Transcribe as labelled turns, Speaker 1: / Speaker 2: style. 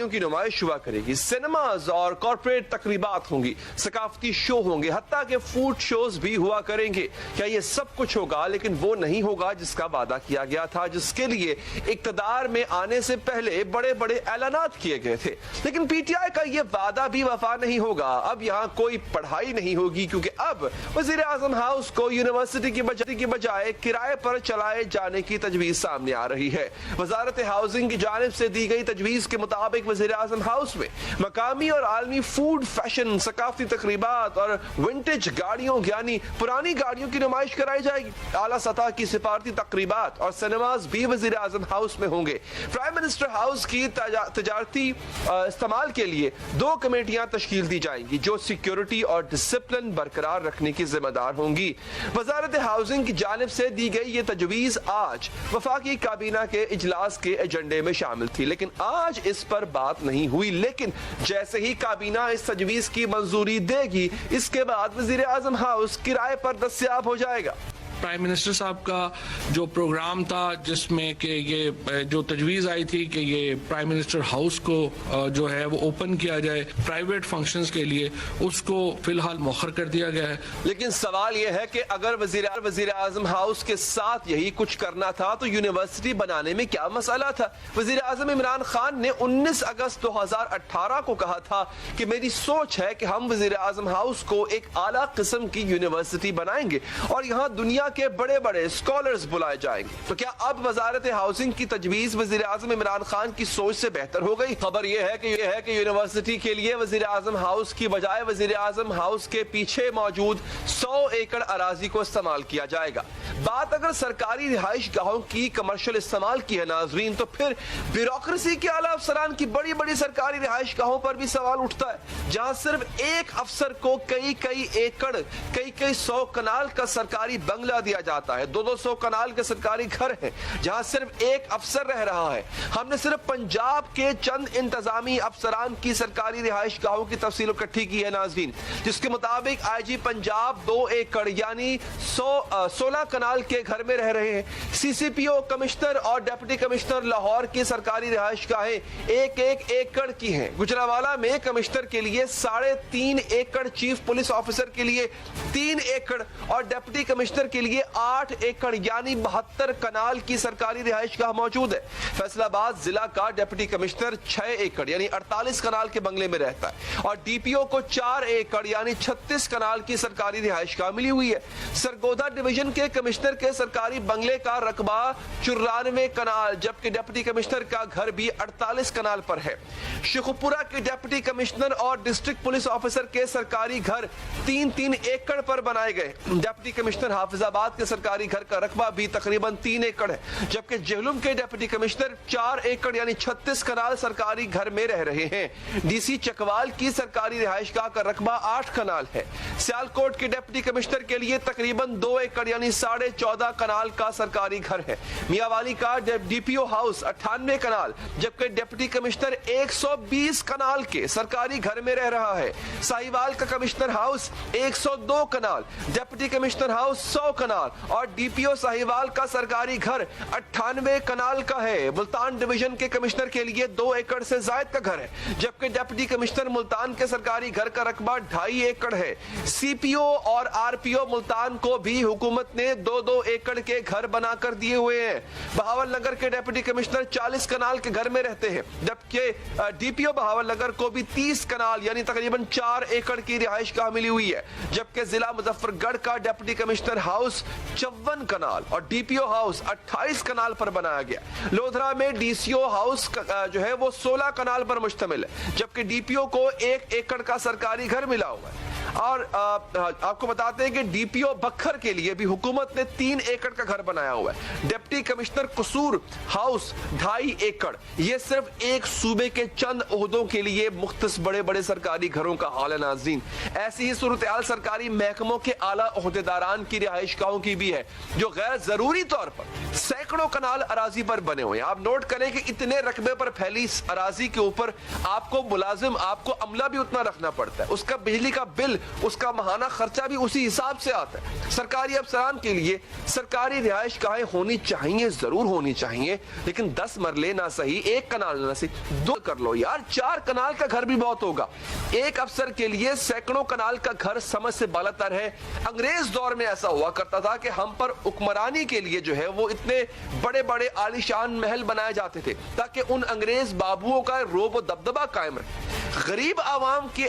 Speaker 1: گاڑیوں کی نمائش ہوا کرے گی، سینماز اور کارپوریٹ تقریبات ہوں گی، ثقافتی شو ہوں گے، حتیٰ کہ فوڈ شوز بھی ہوا کریں گے۔ کیا یہ سب کچھ ہوگا؟ لیکن وہ نہیں ہوگا جس کا وعدہ کیا گیا تھا، جس کے لیے اقتدار میں آنے سے پہلے بڑے بڑے اعلانات کیے گئے تھے۔ لیکن پی ٹی آئی کا یہ وعدہ بھی وفا نہیں ہوگا۔ اب یہاں کوئی پڑھائی نہیں ہوگی، کیونکہ اب وزیر اعظم ہاؤس کو یونیورسٹی کی بجائے کرائے پر چلائے جانے کی تجویز سامنے آ رہی ہے۔ وزارت ہاؤسنگ کی جانب سے دی گئی تجویز کے مطابق وزیر اعظم ہاؤس میں مقامی اور عالمی فوڈ، فیشن، ثقافتی تقریبات اور ونٹیج گاڑیوں یعنی پرانی گاڑیوں کی نمائش کرائی جائے گی۔ اعلیٰ سطح کی سفارتی تقریبات اور سینماز بھی وزیر اعظم ہاؤس میں ہوں گے۔ پرائم منسٹر ہاؤس کی تجارتی استعمال کے لیے 2 کمیٹیاں تشکیل دی جائیں گی جو سیکیورٹی اور ڈسپلن برقرار رکھنے کی ذمہ دار ہوں گی۔ وزارت ہاؤسنگ کی جانب سے دی گئی یہ تجویز آج وفاقی کابینہ کے اجلاس کے ایجنڈے میں شامل تھی، لیکن آج اس پر بات نہیں ہوئی۔ لیکن جیسے ہی کابینہ اس تجویز کی منظوری دے گی، اس کے بعد وزیر اعظم ہاؤس کرائے پر دستیاب ہو جائے گا۔
Speaker 2: پرائم منسٹر صاحب کا جو پروگرام تھا جس میں کہ یہ جو تجویز آئی تھی کہ یہ پرائم منسٹر ہاؤس کو جو ہے وہ اوپن کیا جائے پرائیویٹ فنکشنز کے لیے، اس کو فی الحال مؤخر کر دیا گیا ہے۔
Speaker 1: لیکن سوال یہ ہے کہ اگر وزیر اعظم ہاؤس کے ساتھ یہی کچھ کرنا تھا تو یونیورسٹی بنانے میں کیا مسئلہ تھا؟ وزیر اعظم عمران خان نے 19 اگست 2018 کو کہا تھا کہ میری سوچ ہے کہ ہم وزیر اعظم ہاؤس کو ایک اعلیٰ قسم کی یونیورسٹی بنائیں گے اور یہاں دنیا کے بڑے بڑے اسکالرز بلائے جائیں گے۔ تو کیا اب وزارت ہاؤسنگ کی تجویز وزیر اعظم عمران خان کی سوچ سے بہتر ہو گئی؟ خبر یہ ہے کہ یونیورسٹی کے لیے وزیر اعظم ہاؤس کی بجائے وزیر اعظم ہاؤس کے پیچھے موجود 100 ایکڑ اراضی کو استعمال کیا جائے گا۔ بات اگر سرکاری رہائش گاہوں کی کمرشل استعمال کی ہے ناظرین، تو پھر بیوروکریسی کے اعلیٰ افسران کی بڑی بڑی سرکاری رہائش گاہوں پر بھی سوال اٹھتا ہے، جہاں صرف ایک افسر کو کئی ایکڑ، کئی 100 کنال کا سرکاری بنگلہ دیا جاتا ہے، 200 کنال کے سرکاری گھر ہیں جہاں صرف ایک افسر رہ رہا ہے۔ ہم نے صرف پنجاب کے چند انتظامی افسران کی سرکاری رہائش گاہوں کی تفصیل اکٹھی کی ہے ناظرین، جس کے مطابق آئی جی پنجاب 2 ایکڑ یعنی 16 کنال کے گھر میں رہ رہے ہیں۔ سی سی پی او کمشنر اور ڈپٹی کمشنر لاہور کی سرکاری رہائش گاہیں 1 ایکڑ کی ہیں۔ گجرانوالہ میں کمشنر کے لیے 3.5 ایکڑ، چیف پولیس آفیسر کے لیے 3 ایکڑ اور ڈپٹی کمشنر کے لیے 8 ایکڑ یعنی 72 کنال کی سرکاری رہائش گاہ موجود ہے۔ فیصل آباد ضلع کا ڈپٹی کمشنر 6 ایکڑ یعنی 48 کنال کے بنگلے میں رہتا ہے اور ڈی پی او کو 4 ایکڑ یعنی 36 کنال کی سرکاری رہائش گاہ ملی ہوئی ہے۔ سرگودا ڈویژن کے کمشنر کے سرکاری بنگلے کا رقبہ 94 کنال جبکہ ڈپٹی کمشنر کا گھر بھی 48 کنال پر ہے۔ شیخوپورہ کے ڈپٹی کمشنر اور ڈسٹرکٹ پولیس آفیسر کے سرکاری گھر 3 ایکڑ پر بنائے گئے۔ ڈپٹی کمشنر حافظ آباد کے سرکاری گھر کا رقبہ بھی تقریباً 3 ایکڑ ہے، جبکہ جہلم کے ڈپٹی کمشنر 4 ایکڑ یعنی 36 کنال سرکاری گھر میں رہ رہے ہیں۔ ڈی سی چکوال کی سرکاری رہائش گاہ کا رقبہ 8 کنال ہے۔ سیالکوٹ کے ڈپٹی کمشنر کے لیے تقریباً 2 ایکڑ یعنی 14.5 کنال کا سرکاری گھر ہے۔ میاں والی کا ڈی پی او ہاؤس 98 کنال جبکہ ڈپٹی کمشنر 120 کنال کے سرکاری گھر میں رہ رہا ہے۔ ساہیوال کا کمشنر ہاؤس 102 کنال، ڈپٹی کمشنر ہاؤس 100 کنال اور ڈی پی او ساہیوال کا سرکاری گھر 98 کنال کا ہے۔ ملتان ڈویژن کے کمشنر کے لیے 2 ایکڑ سے زائد کا گھر ہے جبکہ ڈپٹی کمشنر ملتان کے سرکاری گھر کا رقبہ 2.5 ایکڑ ہے۔ سی پی او اور آر پی او ملتان کو بھی حکومت نے 2 ایکڑ کے گھر بنا کر دیے ہوئے ہیں۔ بہاول نگر کے ڈپٹی کمشنر 40 کنال کے گھر میں رہتے ہیں جبکہ ڈی پی او بہاول نگر کو بھی 30 کنال یعنی تقریباً 4 ایکڑ کی رہائش گاہ ملی ہوئی ہے، جبکہ ضلع مظفر گڑھ کا ڈپٹی کمشنر ہاؤس 54 کنال اور ڈی پی او ہاؤس 28 کنال پر بنایا گیا۔ لودھرا میں ڈی سی او ہاؤس جو ہے وہ 16 کنال پر مشتمل ہے جبکہ ڈی پی او کو 1 ایکڑ کا سرکاری گھر ملا ہوا ہے۔ اور آپ کو بتاتے ہیں کہ ڈی پی او بکھر کے لیے بھی حکومت نے 3 ایکڑ کا گھر بنایا ہوا ہے۔ ڈپٹی کمشنر قصور ہاؤس 2.5 ایکڑ۔ یہ صرف ایک صوبے کے چند عہدوں کے لیے مختص بڑے بڑے سرکاری گھروں کا حال ہے ناظرین۔ ایسی ہی صورتحال سرکاری محکموں کے اعلیٰ عہدیداران کی رہائش گاہوں کی بھی ہے جو غیر ضروری طور پر سینکڑوں کنال اراضی پر بنے ہوئے ہیں۔ آپ نوٹ کریں کہ اتنے رقبے پر پھیلی اراضی کے اوپر آپ کو ملازم، آپ کو عملہ بھی اتنا رکھنا پڑتا ہے، اس کا بجلی کا بل اس کا ماہانہ خرچہ بھی اسی حساب سے آتا ہے. سرکاری افسران کے لیے سرکاری رہائش گاہیں ہونی چاہیے, ضرور ہونی چاہیے, لیکن 10 مرلے نہ صحیح, 1 کنال نہ صحیح, 2 کر لو یار. 4 کنال کا گھر بھی بہت ہوگا. ایک افسر کے لیے سینکڑوں کنال کا گھر سمجھ سے بالاتر ہے. انگریز دور میں ایسا ہوا کرتا تھا کہ ہم پر حکمرانی کے لیے جو ہے وہ اتنے بڑے بڑے عالیشان محل بنائے جاتے تھے تاکہ ان انگریز بابوؤں کا روب و دبدبہ قائم رہے. غریب عوام کے